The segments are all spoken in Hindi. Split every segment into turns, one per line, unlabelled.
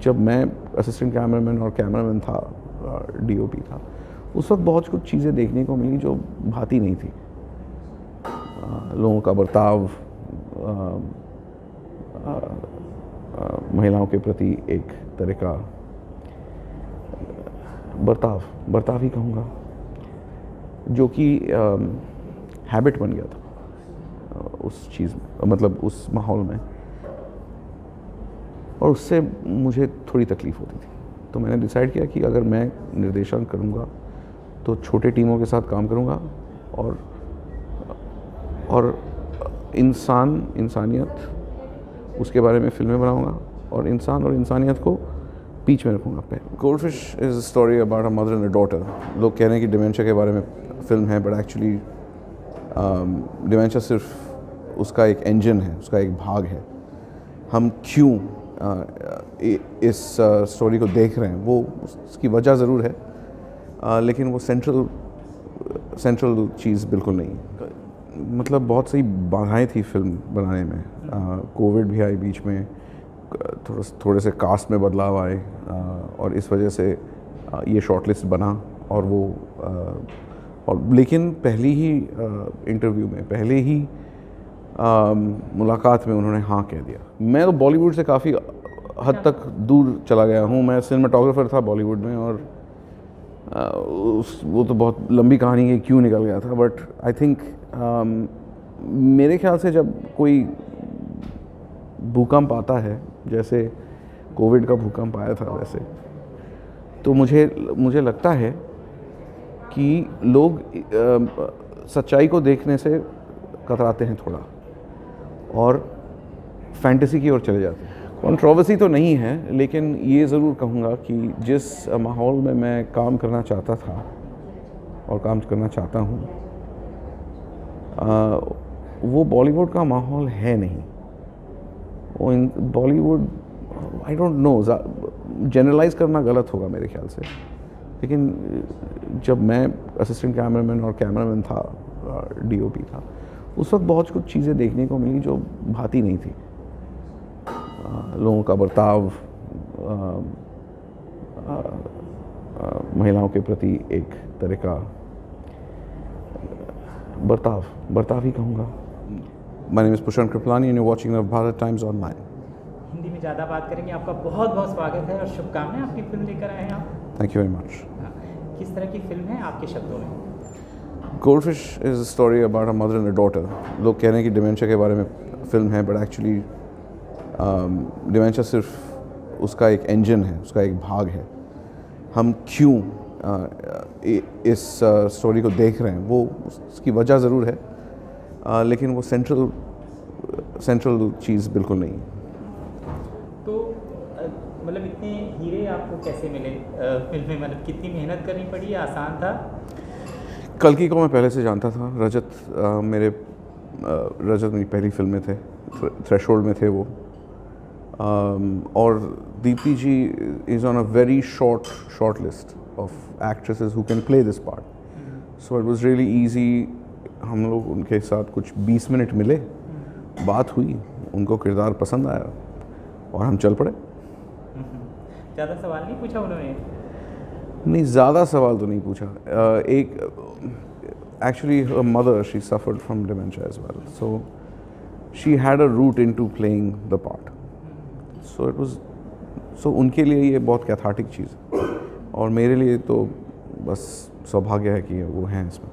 जब मैं असिस्टेंट कैमरामैन और कैमरामैन था, डीओपी था, उस वक्त बहुत कुछ चीज़ें देखने को मिली जो भाती नहीं थी। लोगों का बर्ताव, महिलाओं के प्रति एक तरह का बर्ताव ही कहूँगा, जो कि हैबिट बन गया था उस चीज़ में, मतलब उस माहौल में, और उससे मुझे थोड़ी तकलीफ़ होती थी। तो मैंने डिसाइड किया कि अगर मैं निर्देशन करूँगा तो छोटे टीमों के साथ काम करूँगा और इंसानियत उसके बारे में फ़िल्में बनाऊँगा और इंसान और इंसानियत को बीच में रखूँगा पे। Goldfish is a story about a mother and a daughter. लोग कह रहे हैं कि डिमेंशिया के बारे में फ़िल्म है, बट एक्चुअली डिमेंशिया सिर्फ उसका एक इंजन है, उसका एक भाग है। हम क्यों इस स्टोरी को देख रहे हैं, वो उसकी वजह ज़रूर है, लेकिन वो सेंट्रल चीज़ बिल्कुल नहीं। मतलब बहुत सही बाधाएं थी फिल्म बनाने में। कोविड भी आई बीच में, थोड़े से कास्ट में बदलाव आए, और इस वजह से ये शॉर्टलिस्ट बना। और लेकिन पहली ही इंटरव्यू में, पहले ही मुलाकात में उन्होंने हाँ कह दिया। मैं तो बॉलीवुड से काफ़ी हद तक दूर चला गया हूँ। मैं सिनेमाटोग्राफर था बॉलीवुड में, और वो तो बहुत लंबी कहानी है क्यों निकल गया था, बट आई थिंक मेरे ख्याल से जब कोई भूकंप आता है, जैसे कोविड का भूकंप आया था, वैसे तो मुझे लगता है कि लोग सच्चाई को देखने से कतराते हैं थोड़ा, और फैंटेसी की ओर चले जाते हैं। कंट्रोवर्सी तो नहीं है, लेकिन ये ज़रूर कहूँगा कि जिस माहौल में मैं काम करना चाहता था और काम करना चाहता हूँ, वो बॉलीवुड का माहौल है नहीं। वो Bollywood, I don't know, generalise करना गलत होगा मेरे ख्याल से, लेकिन जब मैं असिस्टेंट कैमरामैन और कैमरामैन था, डीओपी था, उस वक्त बहुत कुछ चीज़ें देखने को मिली जो भाती नहीं थी। लोगों का बर्ताव, महिलाओं के प्रति एक तरह का बर्ताव ही कहूँगा। माय नेम इज़ पुष्पन Kripalani and you watching Navbharat times online.
Hindi में ज़्यादा बात करेंगे। आपका बहुत बहुत स्वागत है और शुभकामनाएं, आपकी फिल्म लेकर आए हैं आप।
Thank you very much.
किस तरह की फिल्म है आपके शब्दों में?
Goldfish is a story about a mother and a daughter. लोग कह रहे हैं कि डिमेंशिया के बारे में फ़िल्म है, बट एक्चुअली डिमेंशिया सिर्फ उसका एक इंजन है, उसका एक भाग है। हम क्यों इस स्टोरी को देख रहे हैं, वो उसकी वजह ज़रूर है, लेकिन वो सेंट्रल चीज़ बिल्कुल नहीं।
तो मतलब इतने हीरे आपको कैसे मिले फिल्म में? मतलब कितनी मेहनत करनी पड़ी, या आसान था?
कल्कि को मैं पहले से जानता था। रजत मेरी पहली फिल्म में थे, थ्रेशोल्ड में थे वो, और Deepti ji is on a very short list of actresses who can play this part. So it was really easy. हम लोग उनके साथ कुछ 20 मिनट मिले, बात हुई, उनको किरदार पसंद आया और हम चल पड़े।
ज़्यादा सवाल नहीं पूछा उन्होंने?
नहीं, ज़्यादा सवाल तो नहीं पूछा। Actually her mother, she suffered from dementia as well, so she had a route into playing the part. So उनके लिए ये बहुत कैथार्टिक चीज़ है, और मेरे लिए तो बस सौभाग्य है कि वो हैं इसमें।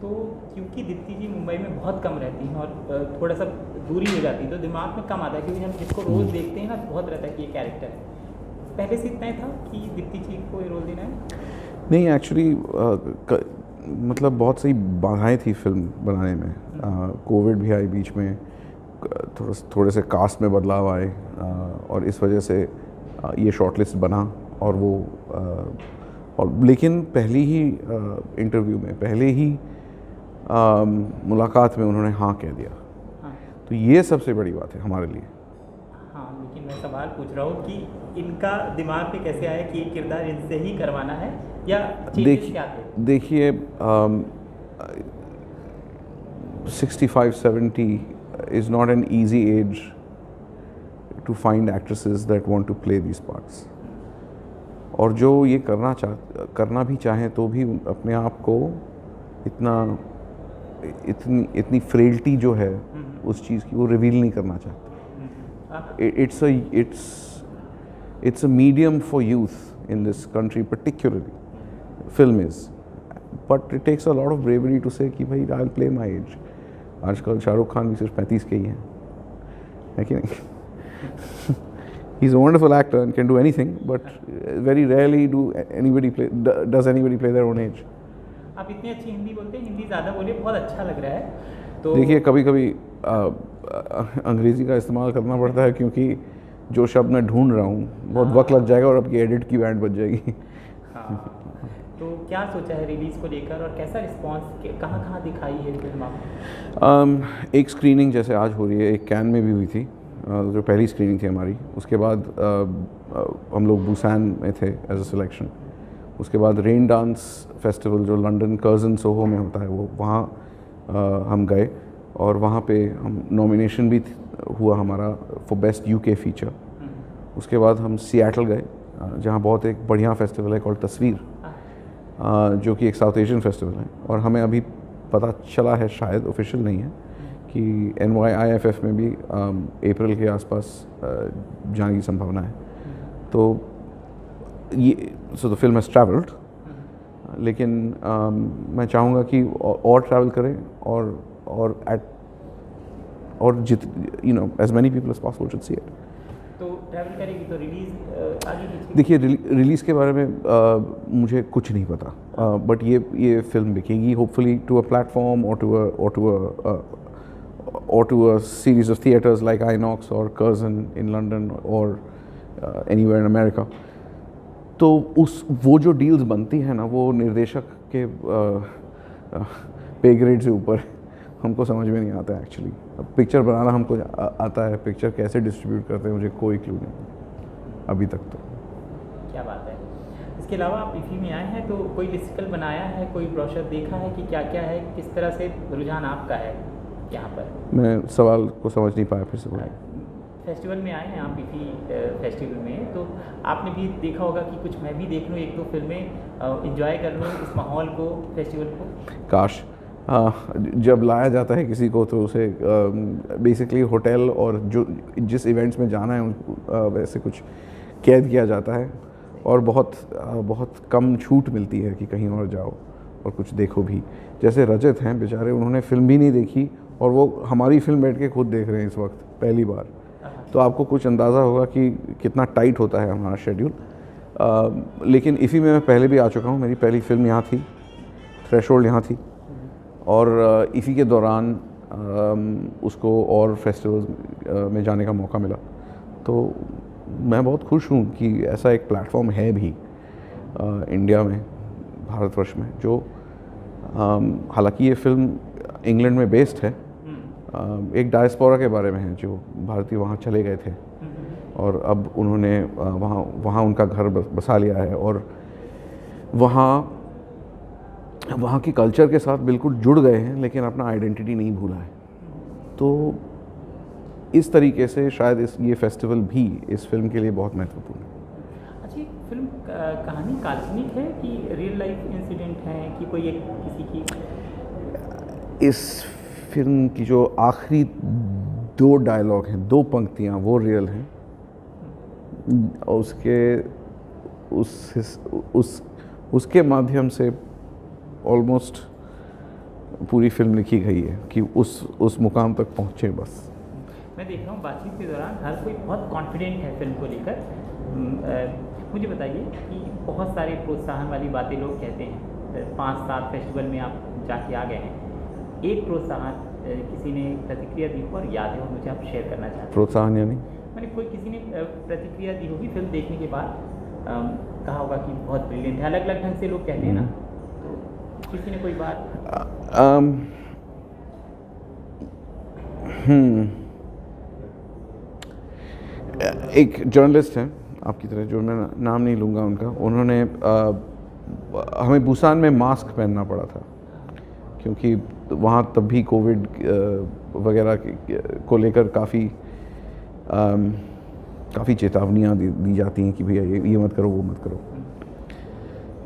तो क्योंकि दीप्ति जी मुंबई में बहुत कम रहती हैं और थोड़ा सा दूरी हो जाती है, तो दिमाग में कम आता है, क्योंकि हम जिसको रोज़ देखते हैं ना, बहुत रहता है कि ये कैरेक्टर है। पहले से इतना ही था कि दीप्ति जी को ये रोल देना है?
नहीं, एक्चुअली मतलब बहुत सही बाधाएं थी फिल्म बनाने में। कोविड भी आई बीच में, थोड़े से कास्ट में बदलाव आए, और इस वजह से ये शॉर्टलिस्ट बना। और लेकिन पहली ही इंटरव्यू में, पहले ही मुलाकात में उन्होंने हाँ कह दिया।
हाँ।
तो ये सबसे बड़ी बात है हमारे लिए।
हाँ, लेकिन मैं सवाल पूछ रहा हूँ कि इनका दिमाग पे कैसे आया कि ये किरदार इनसे ही करवाना है, या चेंजेस क्या थे?
देखिए, 65-70 is not an easy age to find actresses that want to play these parts. और जो ये करना भी चाहें तो भी अपने आप को इतनी फ्रेल्टी जो है उस चीज़ की वो रिवील नहीं करना चाहते. It's a medium for youth in this country particularly. Film is. But it takes a lot of bravery to say कि भाई I'll play my age. आजकल शाहरुख खान भी सिर्फ 35 के ही हैं, है कि नहीं? He's a wonderful actor and can do anything, but very rarely does anybody play their own age.
आप इतनी अच्छी हिंदी बोलते हैं, हिंदी ज़्यादा बोलिए, बहुत अच्छा लग रहा है. तो
देखिए कभी-कभी अंग्रेज़ी का इस्तेमाल करना पड़ता है क्योंकि जो शब्द मैं ढूंढ रहा हूँ बहुत वक्त लग जाएगा और आपकी एडिट की बैंड बज जाएगी.
हाँ. तो क्या सोचा है रिलीज़ को लेकर और कैसा रिस्पांस, कहाँ दिखाई है फिल्म आपने?
एक स्क्रीनिंग जैसे आज हो रही है, एक कैन में भी हुई थी, जो पहली स्क्रीनिंग थी हमारी. उसके बाद हम लोग बुसान में थे एज अ सिलेक्शन. उसके बाद रेन डांस फेस्टिवल जो लंदन कर्जन सोहो में होता है वो वहाँ हम गए और वहाँ पे हम नॉमिनेशन भी हुआ हमारा फॉर बेस्ट यूके फीचर. उसके बाद हम सिएटल गए जहाँ बहुत एक बढ़िया फेस्टिवल है कॉल्ड तस्वीर, जो कि एक साउथ एशियन फेस्टिवल है. और हमें अभी पता चला है, शायद ऑफिशियल नहीं है, कि NYIFF में भी अप्रैल के आसपास जाने की संभावना है. तो ये द फिल्म हैज़ ट्रैवल्ड, लेकिन मैं चाहूँगा कि और ट्रैवल करें और as many people as possible should see it.
तो ट्रैवल करेगी तो रिलीज़ आगे की?
देखिए रिलीज़ के बारे में मुझे कुछ नहीं पता, बट ये फिल्म बिकेगी hopefully to a platform or to a series of theaters like Inox or Curzon in London or anywhere in America. तो वो जो डील्स बनती हैं ना, वो निर्देशक के पे ग्रेड से ऊपर हमको समझ में नहीं आता है एक्चुअली. पिक्चर बनाना हमको आता है, पिक्चर कैसे डिस्ट्रीब्यूट करते हैं मुझे कोई क्लू नहीं अभी तक. तो
क्या बात है. इसके अलावा आप इफ़ी में आए हैं तो कोई लिस्टिकल बनाया है, कोई ब्रोशर देखा है कि क्या क्या है, किस तरह से रुझान आपका है यहाँ पर? मैं
सवाल को समझ नहीं पाया, फिर से बोलिए.
फेस्टिवल में आए हैं आप इफ़ी फेस्टिवल में, तो आपने भी देखा होगा कि कुछ मैं भी देख लूँ, एक दो फिल्में एंजॉय कर लूँ इस माहौल को, फेस्टिवल को.
काश जब लाया जाता है किसी को तो उसे बेसिकली होटल और जो जिस इवेंट्स में जाना है वैसे कुछ कैद किया जाता है और बहुत कम छूट मिलती है कि कहीं और जाओ और कुछ देखो भी. जैसे रजत हैं बेचारे, उन्होंने फिल्म भी नहीं देखी और वो हमारी फिल्म बैठ के खुद देख रहे हैं इस वक्त पहली बार. तो आपको कुछ अंदाज़ा होगा कि कितना टाइट होता है हमारा शेड्यूल. लेकिन इफ़ी में मैं पहले भी आ चुका हूँ. मेरी पहली फिल्म यहाँ थी, थ्रेशोल्ड यहाँ थी, और इफ़ी के दौरान उसको और फेस्टिवल्स में जाने का मौका मिला. तो मैं बहुत खुश हूँ कि ऐसा एक प्लेटफॉर्म है भी इंडिया में, भारतवर्ष में, जो हालांकि ये फिल्म इंग्लैंड में बेस्ड है, एक डायस्पोरा के बारे में है जो भारतीय वहाँ चले गए थे और अब उन्होंने वहाँ उनका घर बसा लिया है और वहाँ की कल्चर के साथ बिल्कुल जुड़ गए हैं, लेकिन अपना आइडेंटिटी नहीं भूला है. तो इस तरीके से शायद ये फेस्टिवल भी इस फिल्म के लिए बहुत महत्वपूर्ण है.
अच्छा, फिल्म कहानी काल्पनिक है कि रियल लाइफ इंसिडेंट है कि कोई एक किसी की?
इस फिल्म की जो आखिरी 2 डायलॉग हैं, 2 पंक्तियाँ, वो रियल हैं. उसके माध्यम से ऑलमोस्ट पूरी फिल्म लिखी गई है कि उस मुकाम तक पहुँचे. बस
मैं देख रहा हूँ बातचीत के दौरान हर कोई बहुत कॉन्फिडेंट है फिल्म को लेकर. मुझे बताइए कि बहुत सारे प्रोत्साहन वाली बातें लोग कहते हैं. 5-7 फेस्टिवल में आप जाके आ गए हैं, एक प्रोत्साहन किसी ने प्रतिक्रिया दी हो और याद है और मुझे आप शेयर करना चाहते हैं?
प्रोत्साहन यानी
मैंने कोई किसी ने प्रतिक्रिया दी होगी फिल्म देखने के बाद, कहा होगा कि बहुत ब्रिलियंट है. अलग अलग ढंग से लोग कहते हैं ना, तो किसी ने कोई बात?
एक जर्नलिस्ट हैं आपकी तरह, जो मैं नाम नहीं लूँगा उनका, उन्होंने हमें बुसान में मास्क पहनना पड़ा था क्योंकि वहाँ तब भी कोविड वगैरह को लेकर काफ़ी काफ़ी चेतावनियाँ दी जाती हैं कि भैया ये मत करो, वो मत करो।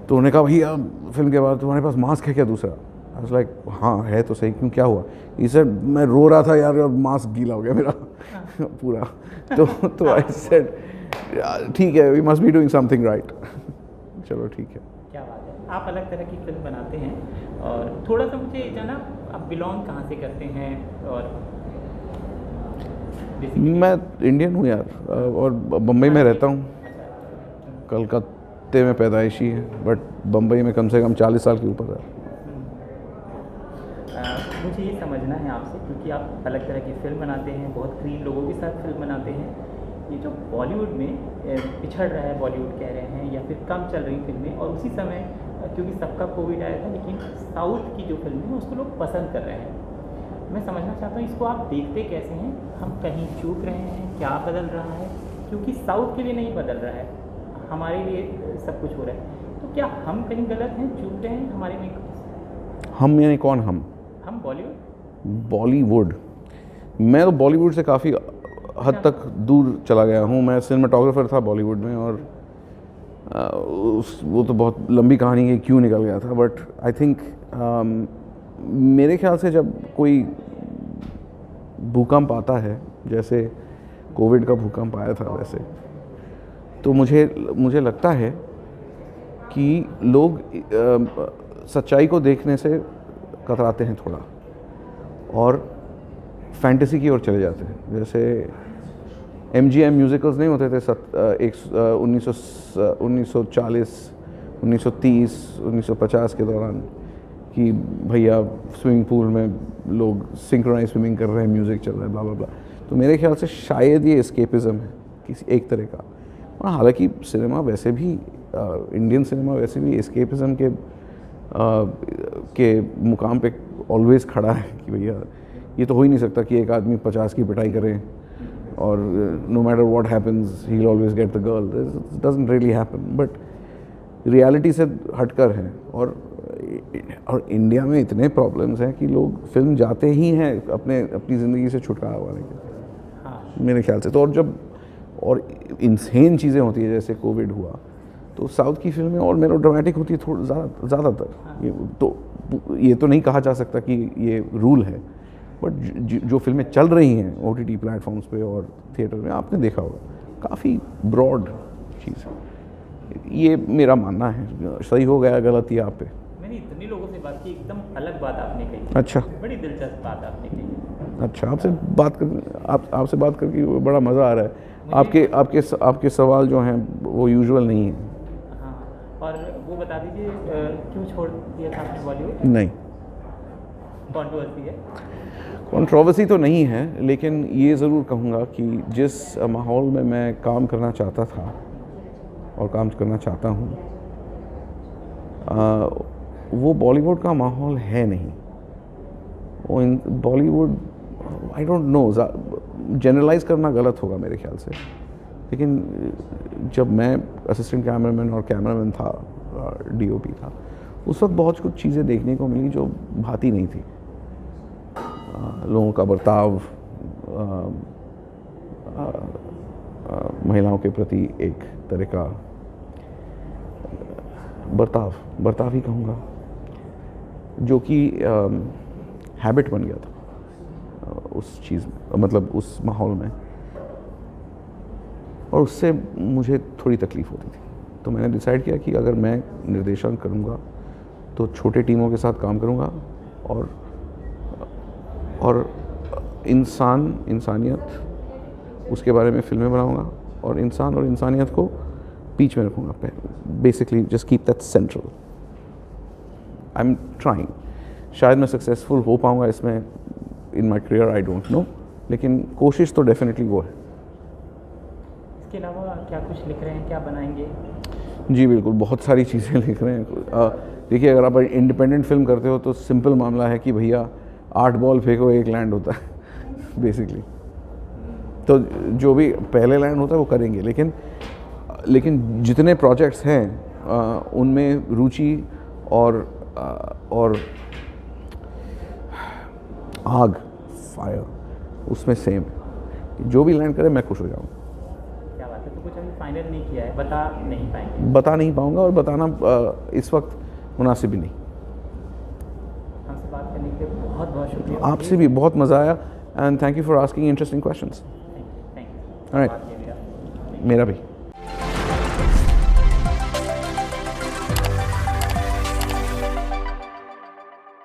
तो उन्होंने कहा भैया फिल्म के बाद तुम्हारे पास मास्क है क्या दूसरा? आई वाज लाइक हाँ है तो सही, क्यों क्या हुआ? ये सर मैं रो रहा था यार, मास्क गीला हो गया मेरा पूरा। तो आई सेड ठीक है, we must be doing something right. चलो ठीक है।
क्या बात है, आप अलग तरह की फिल्म बनाते हैं। और थोड़ा सा मुझे जाना, आप बिलोंग कहाँ से करते हैं? और
मैं इंडियन हूँ यार, और बम्बई में रहता हूँ। कलकत्ते में पैदाइशी है, बट बम्बई में कम से कम 40 साल के ऊपर है।
मुझे ये समझना है आपसे, क्योंकि आप अलग तरह की फिल्म बनाते हैं, बहुत क्लीन लोगों के साथ फिल्म बनाते हैं। ये जो बॉलीवुड में पिछड़ रहा है, बॉलीवुड कह रहे हैं, या फिर कम चल रही फिल्में, और उसी समय क्योंकि सबका कोविड आया था, लेकिन साउथ की जो फिल्में हैं उसको लोग पसंद कर रहे हैं। मैं समझना चाहता हूँ इसको आप देखते कैसे हैं? हम कहीं चूक रहे हैं? क्या बदल रहा है? क्योंकि साउथ के लिए नहीं बदल रहा है, हमारे लिए सब कुछ हो रहा है। तो क्या हम कहीं गलत हैं, चूक रहे हैं? हमारे में
हम यानी कौन? हम बॉलीवुड। मैं तो बॉलीवुड से काफ़ी हद तक दूर चला गया हूँ। मैं सिनेमाटोग्राफर था बॉलीवुड में, और वो तो बहुत लंबी कहानी है क्यों निकल गया था। बट आई थिंक मेरे ख्याल से जब कोई भूकंप आता है, जैसे कोविड का भूकंप आया था वैसे, तो मुझे लगता है कि लोग सच्चाई को देखने से कतराते हैं थोड़ा, और फैंटेसी की ओर चले जाते हैं। जैसे MGM म्यूज़िकल्स नहीं होते थे 1940, 1930, 1950 के दौरान, कि भैया स्विमिंग पूल में लोग सिंक्रोनाइज स्विमिंग कर रहे हैं, म्यूज़िक चल रहा है, ब्ला ब्ला ब्ला। तो मेरे ख्याल से शायद ये एस्केपिज़म है किसी एक तरह का। और हालांकि सिनेमा वैसे भी, इंडियन सिनेमा वैसे भी एस्केपिज़म के मुकाम पे ऑलवेज़ खड़ा है कि भैया ये तो हो ही नहीं सकता कि एक आदमी 50 की पिटाई करे और no matter what happens he will always get the girl. This doesn't really happen, but reality से हटकर है। और इंडिया में इतने प्रॉब्लम्स हैं कि लोग फिल्म जाते ही हैं अपनी ज़िंदगी से छुटकारा पाने के, मेरे ख्याल से। तो और इंसेन चीज़ें होती है, जैसे कोविड हुआ तो साउथ की फिल्में और मेलो ड्रामेटिक होती है थोड़ा ज़्यादातर। ये तो नहीं कहा जा सकता कि ये रूल है, बट जो फिल्में चल रही हैं OTT प्लेटफॉर्म्स पे और थिएटर में, आपने देखा होगा काफ़ी ब्रॉड चीज़ है। ये मेरा मानना है। सही हो गया, गलत ही आप पे।
मैंने इतने लोगों से बात की, एकदम अलग बात आपने कही।
अच्छा,
बड़ी दिलचस्प बात आपने कही।
अच्छा, आपसे बात करके बड़ा मज़ा आ रहा है। आपके सवाल जो हैं वो यूजुअल नहीं है।
हाँ, और वो बता दीजिए क्यों छोड़ दिया था आपने बॉलीवुड?
नहीं,
कंट्रोवर्सी है?
कंट्रोवर्सी तो नहीं है, लेकिन ये ज़रूर कहूँगा कि जिस माहौल में मैं काम करना चाहता था और काम करना चाहता हूँ, वो बॉलीवुड का माहौल है नहीं। वो Bollywood, I don't know, generalise करना गलत होगा मेरे ख्याल से, लेकिन जब मैं असिस्टेंट कैमरामैन और कैमरामैन था, DOP था, उस वक्त बहुत कुछ चीज़ें देखने को मिली जो भाती नहीं थी। लोगों का बर्ताव, महिलाओं के प्रति एक तरह का बर्ताव ही कहूँगा, जो कि हैबिट बन गया था उस चीज़ में, मतलब उस माहौल में, और उससे मुझे थोड़ी तकलीफ़ होती थी। तो मैंने डिसाइड किया कि अगर मैं निर्देशन करूँगा तो छोटे टीमों के साथ काम करूँगा, और इंसानियत उसके बारे में फिल्में बनाऊँगा, और इंसान और इंसानियत को बीच में रखूँगा। Basically just keep that central. I am trying. शायद मैं सक्सेसफुल हो पाऊँगा इसमें in my career, I don't know, लेकिन कोशिश तो डेफिनेटली वो है।
इसके अलावा क्या कुछ लिख रहे हैं, क्या बनाएंगे?
जी बिल्कुल, बहुत सारी चीज़ें लिख रहे हैं। देखिए, अगर आप इंडिपेंडेंट फिल्म करते हो तो सिंपल मामला है कि भैया 8 बॉल फेंको, 1 लैंड होता है बेसिकली। तो जो भी पहले लैंड होता है वो करेंगे, लेकिन जितने प्रोजेक्ट्स हैं उनमें रुचि और आग, फायर, उसमें सेम है। जो भी लैंड करे मैं खुश हो जाऊँ।
कुछ अभी फाइनल नहीं किया है, बता नहीं पाएंगे?
बता नहीं पाऊँगा, और बताना इस वक्त मुनासिब भी नहीं।
हमसे बात करने के लिए बहुत बहुत शुक्रिया।
आपसे भी बहुत मज़ा आया, and thank you for asking interesting questions.
Thank you.
Alright, मेरा भी।